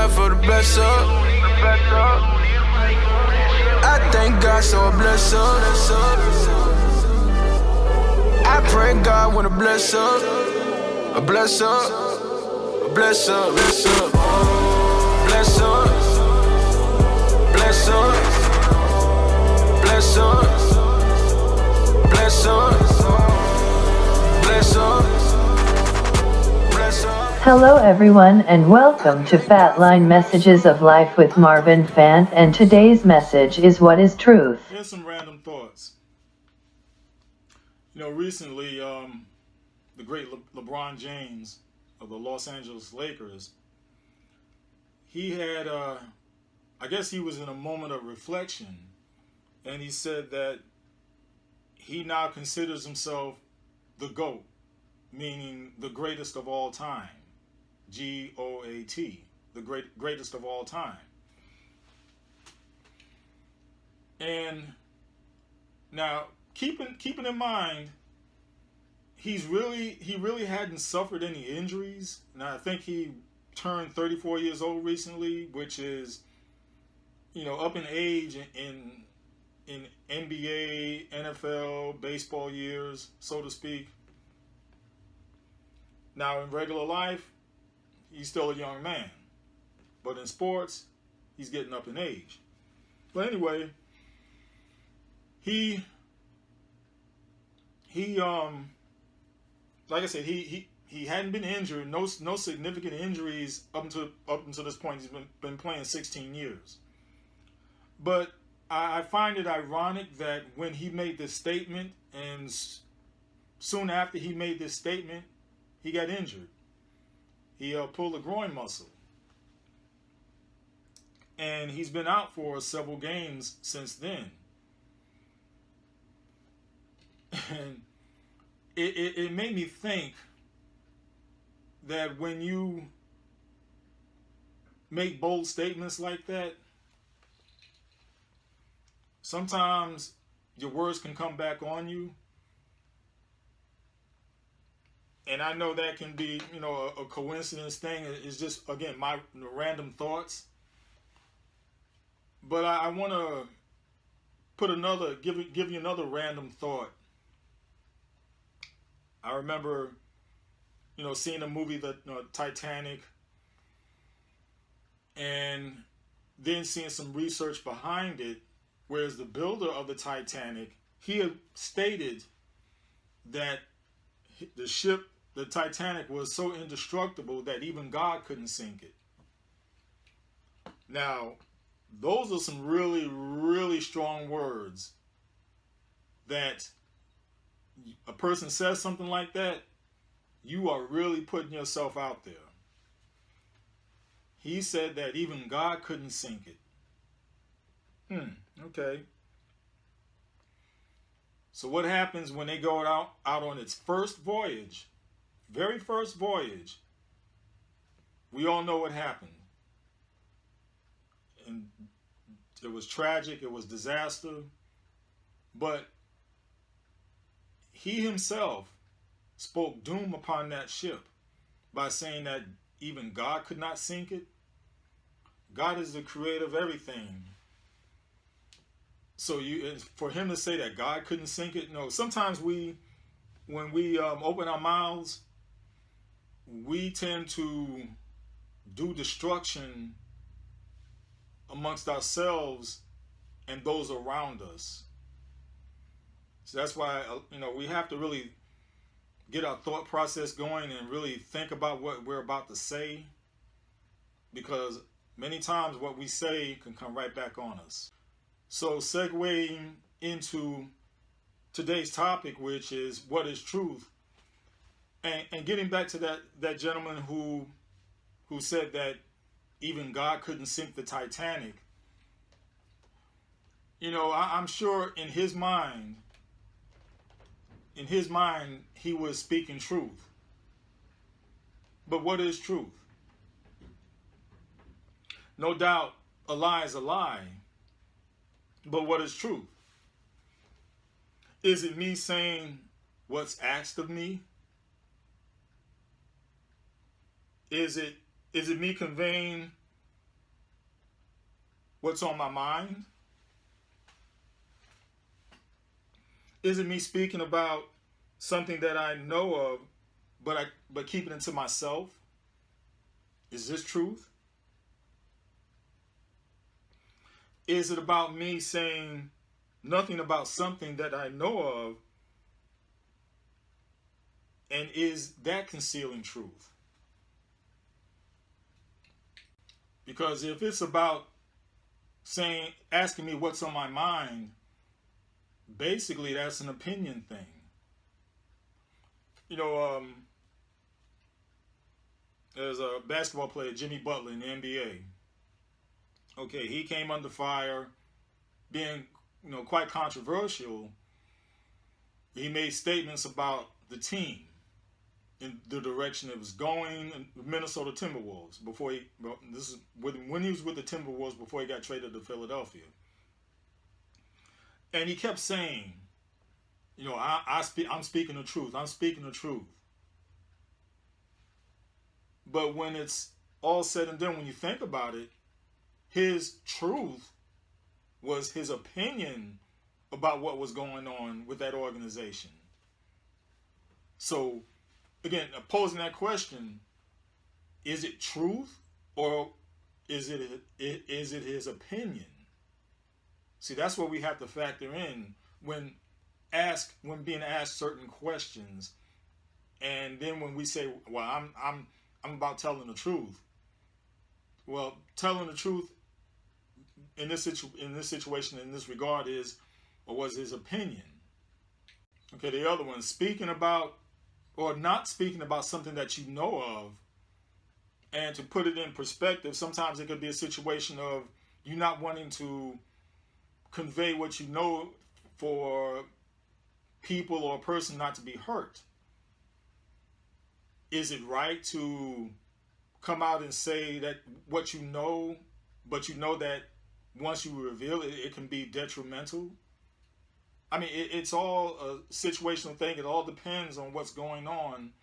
God for the bless up. I thank God so I bless up. I pray God when I bless up. I bless up. I bless up. Bless up. Bless up. Bless up. Bless up. Bless up. Bless up. Bless up. Hello everyone and welcome to FANTLINE Messages of Life with Marvin FANT, and today's message is what is truth. Here's some random thoughts. Recently, the great LeBron James of the Los Angeles Lakers, he had, I guess he was in a moment of reflection, and he said that he now considers himself the GOAT, meaning the greatest of all time. GOAT, the greatest of all time. And now, keeping in mind, he really hadn't suffered any injuries. Now I think he turned 34 years old recently, which is, up in age in NBA, NFL, baseball years, so to speak. Now in regular life, he's still a young man, but in sports, he's getting up in age. But anyway, he like I said, he hadn't been injured, no significant injuries up until this point. He's been playing 16 years. But I find it ironic that when he made this statement, and soon after he made this statement, he got injured. He pulled a groin muscle. And he's been out for several games since then. And it made me think that when you make bold statements like that, sometimes your words can come back on you. And I know that can be, a coincidence thing. It's just, again, my random thoughts. But I want to give you another random thought. I remember, seeing a movie, the Titanic, and then seeing some research behind it, whereas the builder of the Titanic, he had stated that the Titanic was so indestructible that even God couldn't sink it. Now, those are some really, really strong words. That a person says something like that, you are really putting yourself out there. He said that even God couldn't sink it. Okay. So what happens when they go out on its first voyage, very first voyage? We all know what happened. And it was tragic, it was disaster, but he himself spoke doom upon that ship by saying that even God could not sink it. God is the creator of everything. So for him to say that God couldn't sink it, no. Sometimes when we open our mouths, we tend to do destruction amongst ourselves and those around us. So that's why, we have to really get our thought process going and really think about what we're about to say, because many times what we say can come right back on us. So segueing into today's topic, which is what is truth, and getting back to that gentleman who said that even God couldn't sink the Titanic. I'm sure in his mind, he was speaking truth. But what is truth? No doubt a lie is a lie. But what is truth? Is it me saying what's asked of me? Is it me conveying what's on my mind? Is it me speaking about something that I know of, but keeping it to myself? Is this truth? Is it about me saying nothing about something that I know of, and is that concealing truth? Because if it's about asking me what's on my mind, basically that's an opinion thing. You know, there's a basketball player, Jimmy Butler, in the NBA. Okay, he came under fire, being, quite controversial. He made statements about the team in the direction it was going, Minnesota Timberwolves, when he was with the Timberwolves before he got traded to Philadelphia. And he kept saying, I'm speaking the truth. I'm speaking the truth. But when it's all said and done, when you think about it, his truth was his opinion about what was going on with that organization. So, again, posing that question, is it truth or is it his opinion? See, that's what we have to factor in when being asked certain questions, and then when we say, "Well, I'm about telling the truth." Well, telling the truth in this situation, in this regard, was his opinion. Okay, the other one, speaking about or not speaking about something that you know of, and to put it in perspective, sometimes it could be a situation of you not wanting to convey what you know for people or a person not to be hurt. Is it right to come out and say that what you know, but you know that once you reveal it, it can be detrimental? I mean, it's all a situational thing. It all depends on what's going on,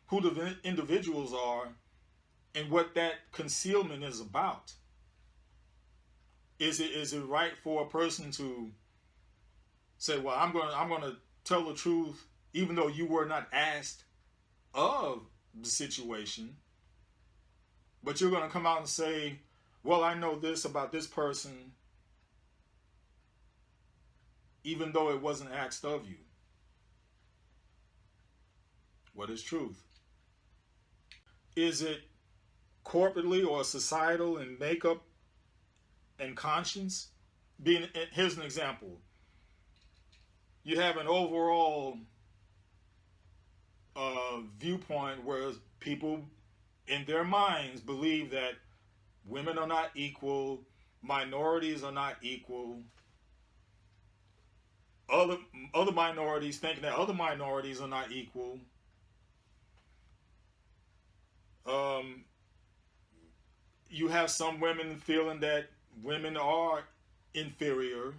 who the individuals are, and what that concealment is about. Is it right for a person to say, "Well, I'm going to tell the truth, even though you were not asked of the situation," but you're going to come out and say, "Well, I know this about this person," even though it wasn't asked of you? What is truth? Is it corporately or societal in makeup and conscience? Here's an example. You have an overall viewpoint where people in their minds believe that women are not equal, minorities are not equal, other minorities thinking that other minorities are not equal. You have some women feeling that women are inferior.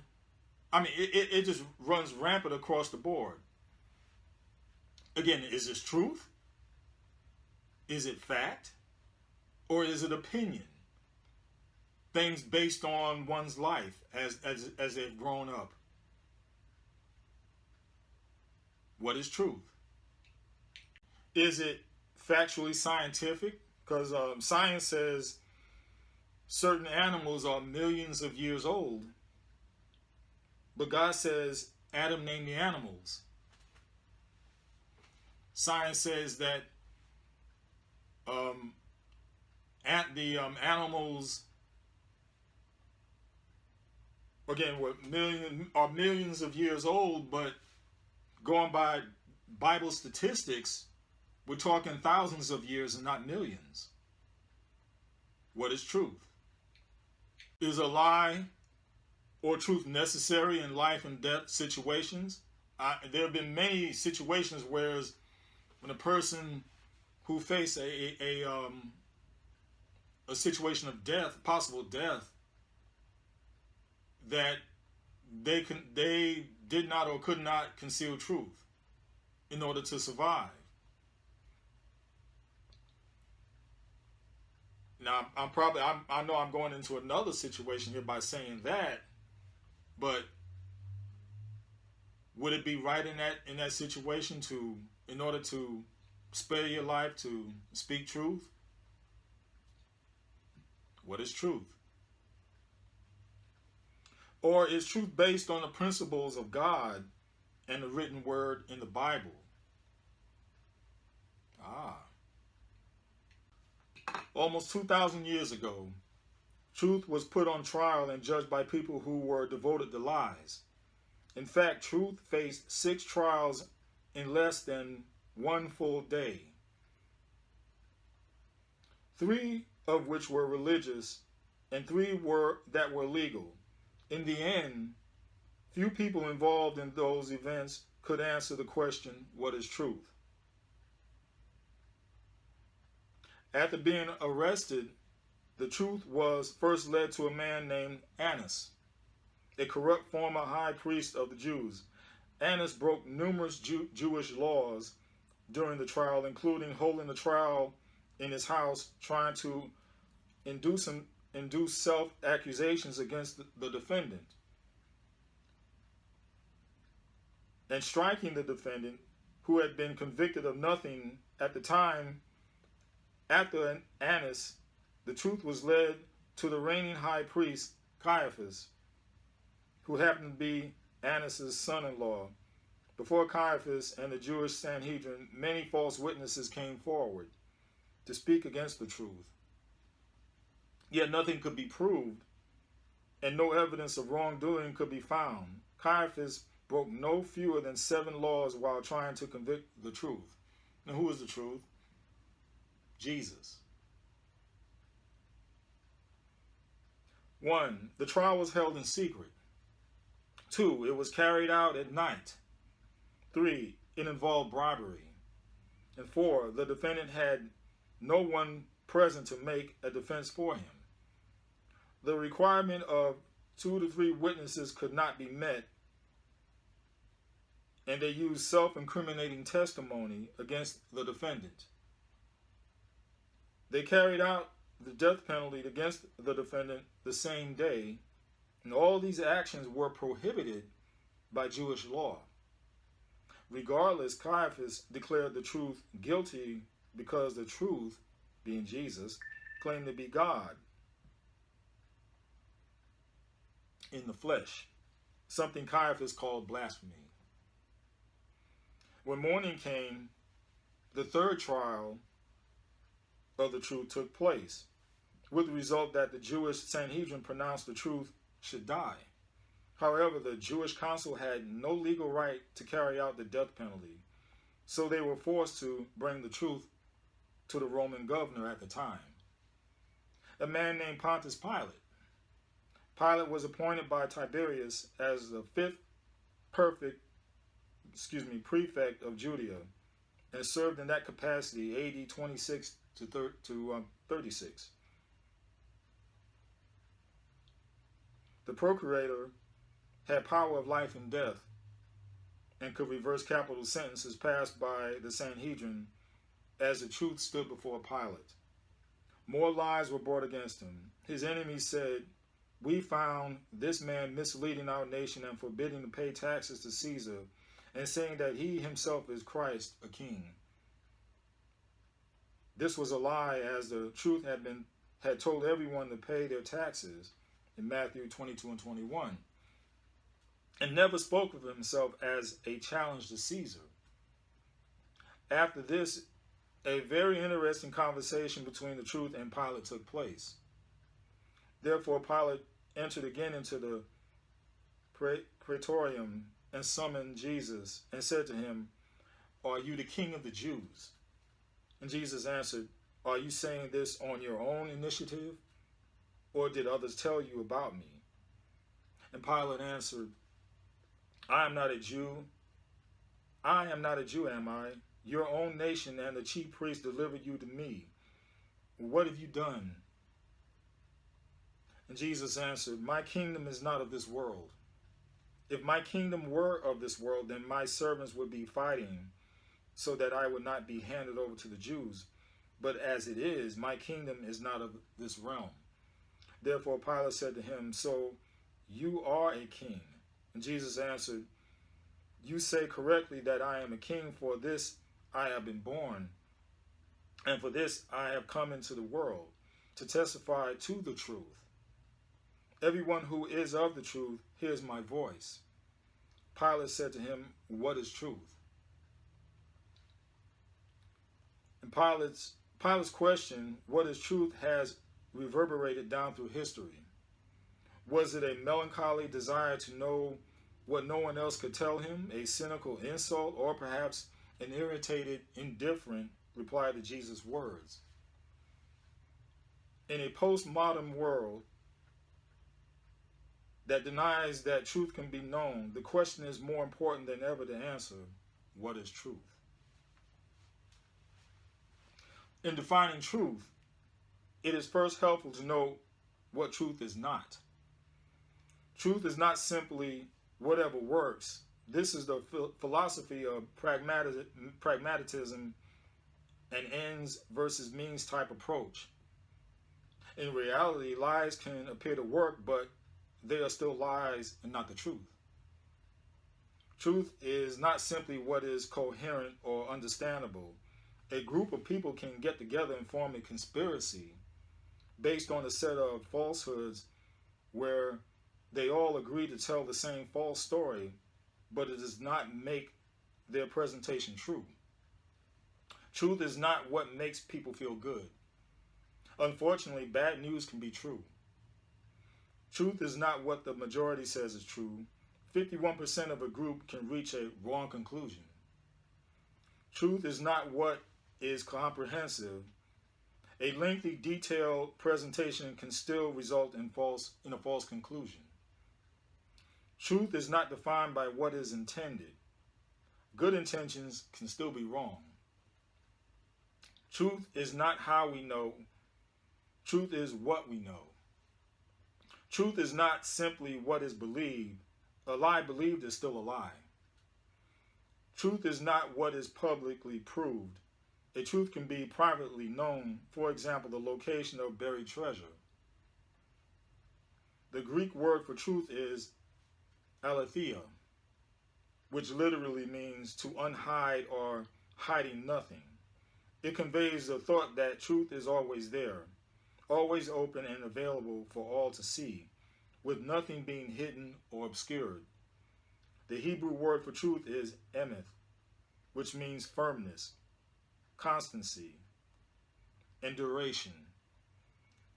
I mean, it just runs rampant across the board. Again, is this truth? Is it fact? Or is it opinion? Things based on one's life as they've grown up. What is truth? Is it factually scientific? Because science says certain animals are millions of years old, but God says Adam named the animals. Science says that animals, again, are millions of years old, but going by Bible statistics, we're talking thousands of years and not millions. What is truth? Is a lie or truth necessary in life and death situations? There have been many situations where when a person who face a situation of death, possible death, that they did not or could not conceal truth in order to survive. Now, I know I'm going into another situation here by saying that, but would it be right in that situation in order to spare your life, to speak truth? What is truth? Or is truth based on the principles of God and the written word in the Bible? Almost 2,000 years ago, truth was put on trial and judged by people who were devoted to lies. In fact, truth faced 6 trials in less than one full day, 3 of which were religious and 3 that were legal. In the end, few people involved in those events could answer the question, what is truth? After being arrested, the truth was first led to a man named Annas, a corrupt former high priest of the Jews. Annas broke numerous Jewish laws during the trial, including holding the trial in his house, trying to induce self-accusations against the defendant, and striking the defendant, who had been convicted of nothing at the time. After Annas, the truth was led to the reigning high priest, Caiaphas, who happened to be Annas' son-in-law. Before Caiaphas and the Jewish Sanhedrin, many false witnesses came forward to speak against the truth. Yet nothing could be proved, and no evidence of wrongdoing could be found. Caiaphas broke no fewer than 7 laws while trying to convict the truth. Now, who is the truth? Jesus. 1. The trial was held in secret. 2. It was carried out at night. 3. It involved bribery. And 4. The defendant had no one present to make a defense for him. The requirement of 2 to 3 witnesses could not be met, and they used self-incriminating testimony against the defendant. They carried out the death penalty against the defendant the same day, and all these actions were prohibited by Jewish law. Regardless, Caiaphas declared the truth guilty because the truth, being Jesus, claimed to be God in the flesh, something Caiaphas called blasphemy. When morning came, the 3rd trial of the truth took place, with the result that the Jewish Sanhedrin pronounced the truth should die. However, the Jewish council had no legal right to carry out the death penalty, so they were forced to bring the truth to the Roman governor at the time, a man named Pontius Pilate. Pilate was appointed by Tiberius as the 5th prefect of Judea, and served in that capacity AD 26 to 36. The procurator had power of life and death and could reverse capital sentences passed by the Sanhedrin as the truth stood before Pilate. More lies were brought against him. His enemies said, "We found this man misleading our nation and forbidding to pay taxes to Caesar, and saying that he himself is Christ, a king." This was a lie, as the truth had told everyone to pay their taxes in Matthew 22 and 21, and never spoke of himself as a challenge to Caesar. After this, a very interesting conversation between the truth and Pilate took place. Therefore, Pilate entered again into the praetorium and summoned Jesus and said to him, "Are you the king of the Jews?" And Jesus answered, "Are you saying this on your own initiative, or did others tell you about me?" And Pilate answered, I am not a Jew, am I? Your own nation and the chief priests delivered you to me. What have you done? And Jesus answered, my kingdom is not of this world. If my kingdom were of this world, then my servants would be fighting so that I would not be handed over to the Jews. but as it is, my kingdom is not of this realm. Therefore Pilate said to him, so you are a king? And Jesus answered, you say correctly that I am a king. For this I have been born, and for this I have come into the world, to testify to the truth. Everyone who is of the truth hears my voice. Pilate said to him, what is truth? And Pilate's question, what is truth, has reverberated down through history. Was it a melancholy desire to know what no one else could tell him, a cynical insult, or perhaps an irritated, indifferent reply to Jesus' words? In a postmodern world that denies that truth can be known, the question is more important than ever to answer, what is truth? In defining truth, it is first helpful to know what truth is not. Truth is not simply whatever works. This is the philosophy of pragmatism and ends versus means type approach. In reality, lies can appear to work, but they are still lies and not the truth. Truth is not simply what is coherent or understandable. A group of people can get together and form a conspiracy based on a set of falsehoods where they all agree to tell the same false story, but it does not make their presentation true. Truth is not what makes people feel good. Unfortunately, bad news can be true. Truth is not what the majority says is true. 51% of a group can reach a wrong conclusion. Truth is not what is comprehensive. A lengthy, detailed presentation can still result in a false conclusion. Truth is not defined by what is intended. Good intentions can still be wrong. Truth is not how we know. Truth is what we know. Truth is not simply what is believed. A lie believed is still a lie. Truth is not what is publicly proved. A truth can be privately known, for example, the location of buried treasure. The Greek word for truth is aletheia, which literally means to unhide or hiding nothing. It conveys the thought that truth is always there, always open and available for all to see, with nothing being hidden or obscured. The Hebrew word for truth is emet, which means firmness, constancy, and duration.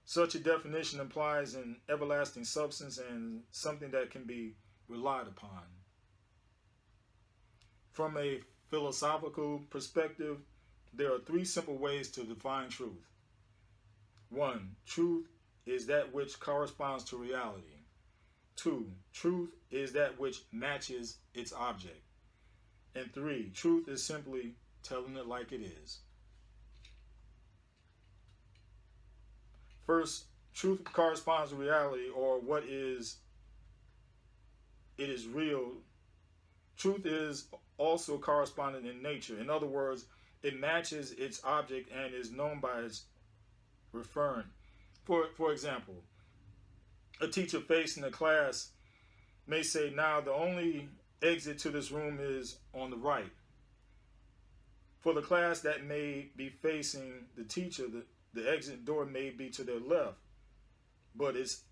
Such a definition implies an everlasting substance and something that can be relied upon. From a philosophical perspective, there are three simple ways to define truth. 1. Truth is that which corresponds to reality. 2. Truth is that which matches its object. And 3. Truth is simply telling it like it is. First, truth corresponds to reality, or what is it is real. Truth is also correspondent in nature. In other words, it matches its object and is known by its referent. For example, a teacher facing a class may say, now the only exit to this room is on the right. For the class that may be facing the teacher, the exit door may be to their left. But it's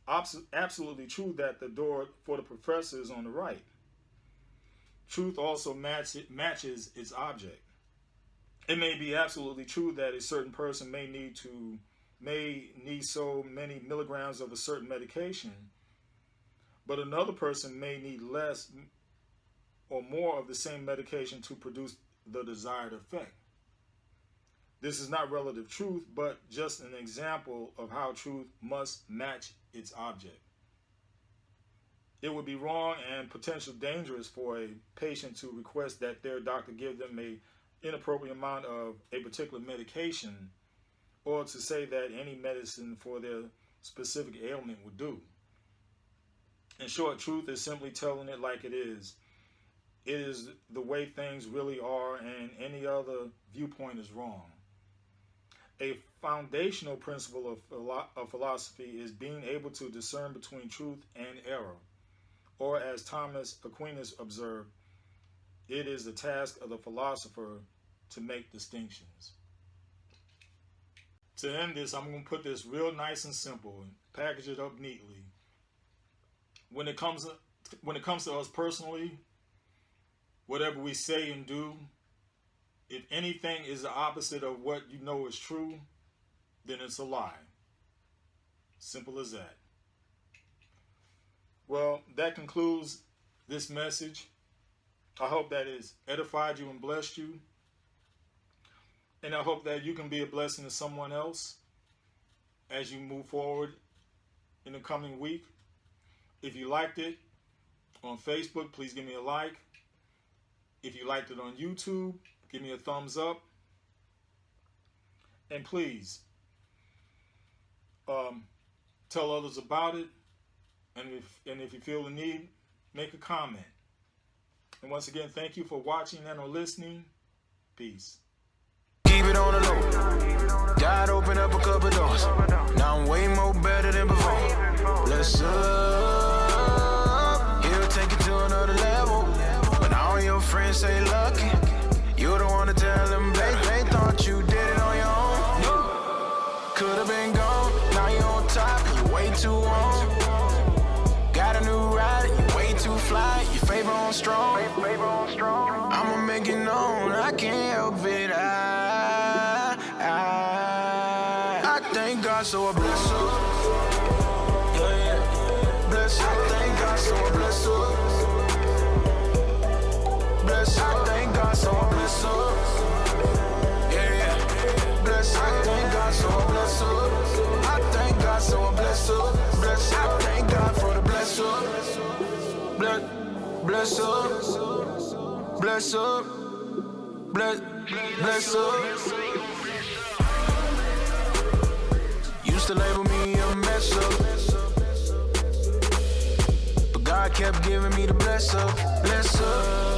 absolutely true that the door for the professor is on the right. Truth also matches its object. It may be absolutely true that a certain person may need so many milligrams of a certain medication, but another person may need less or more of the same medication to produce the desired effect. This is not relative truth, but just an example of how truth must match its object. It would be wrong and potentially dangerous for a patient to request that their doctor give them an inappropriate amount of a particular medication, or to say that any medicine for their specific ailment would do. In short, truth is simply telling it like it is. It is the way things really are, and any other viewpoint is wrong. A foundational principle of philosophy is being able to discern between truth and error. Or, as Thomas Aquinas observed, it is the task of the philosopher to make distinctions. To end this, I'm going to put this real nice and simple and package it up neatly. When it comes to us personally, whatever we say and do, if anything is the opposite of what you know is true, then it's a lie. Simple as that. Well, that concludes this message. I hope that it's edified you and blessed you. And I hope that you can be a blessing to someone else as you move forward in the coming week. If you liked it on Facebook, please give me a like. If you liked it on YouTube, give me a thumbs up. And please tell others about it. And if you feel the need, make a comment. And once again, thank you for watching and or listening. Peace. Keep it on the low. God opened up a couple doors. Now I'm way more better than before. Bless up. He'll take it to another level. When all your friends say lucky, you don't want to tell them, babe, they thought you did it on your own. Could have been gone. Now you're on top. You way too long. Got a new ride. You way too fly. Your favor on strong. I'ma make it known. I can't help it. I thank God, so I bless her. Yeah, yeah. Bless her. I thank God, so I bless her. Bless her. I thank God, so I bless her. Yeah, yeah. Bless her. I thank God, so I bless her. I thank God, so I bless her. Bless her. I thank God for the bless her. Bless her. Bless her. Bless her. Used to label me a mess up, but God kept giving me the bless up. Bless her.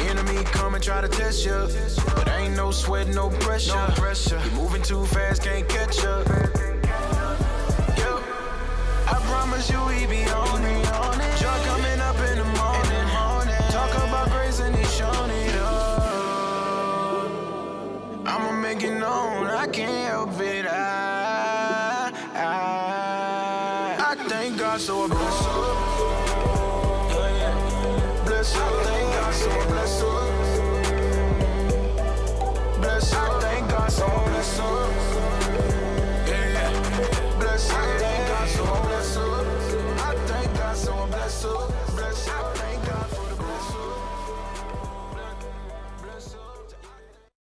Enemy come and try to test ya, but ain't no sweat, no pressure. You moving too fast, can't catch up. Yo, I promise you he be on it. Joy coming up in the morning. Talk about grace and he shown it up. I'ma make it known, I can't help it.